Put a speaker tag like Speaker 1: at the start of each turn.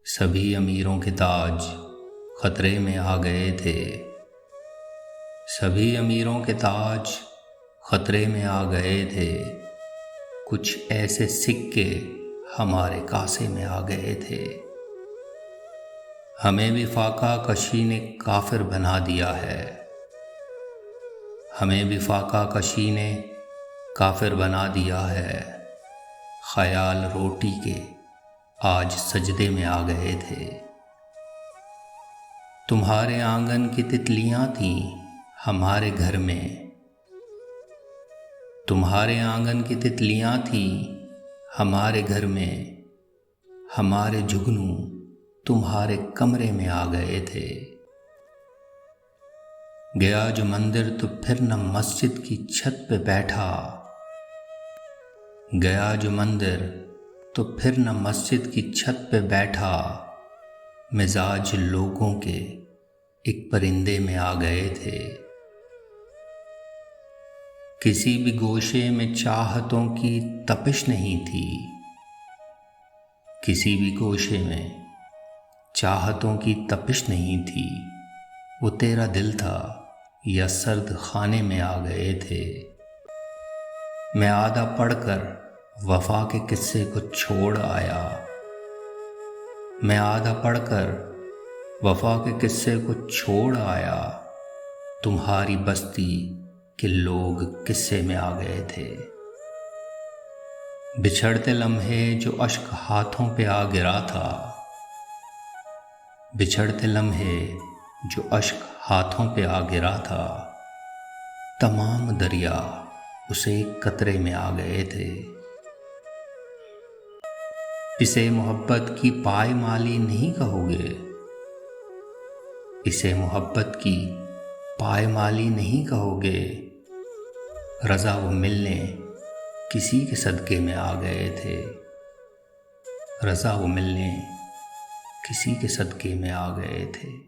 Speaker 1: सभी अमीरों के ताज खतरे में आ गए थे। सभी अमीरों के ताज खतरे में आ गए थे। कुछ ऐसे सिक्के हमारे कासे में आ गए थे। हमें भी फाका कशी ने काफिर बना दिया है। हमें भी फाका कशी ने काफिर बना दिया है। ख्याल रोटी के आज सजदे में आ गए थे। तुम्हारे आंगन की तितलियां थीं हमारे घर में। तुम्हारे आंगन की तितलियां थीं हमारे घर में। हमारे जुगनू तुम्हारे कमरे में आ गए थे। गया जो मंदिर तो फिर न मस्जिद की छत पे बैठा। गया जो मंदिर तो फिर न मस्जिद की छत पे बैठा। मिजाज लोगों के एक परिंदे में आ गए थे। किसी भी गोशे में चाहतों की तपिश नहीं थी। किसी भी गोशे में चाहतों की तपिश नहीं थी। वो तेरा दिल था या सर्द खाने में आ गए थे। मैं आधा पढ़कर वफा के किस्से को छोड़ आया। मैं आधा पढ़कर वफा के किस्से को छोड़ आया। तुम्हारी बस्ती के लोग किस्से में आ गए थे। बिछड़ते लम्हे जो अश्क हाथों पे आ गिरा था। बिछड़ते लम्हे जो अश्क हाथों पे आ गिरा था। तमाम दरिया उसे एक कतरे में आ गए थे। इसे मोहब्बत की पायमाली नहीं कहोगे। इसे मोहब्बत की पायमाली नहीं कहोगे। रज़ा वो मिलने किसी के सदके में आ गए थे। रज़ा वो मिलने किसी के सदके में आ गए थे।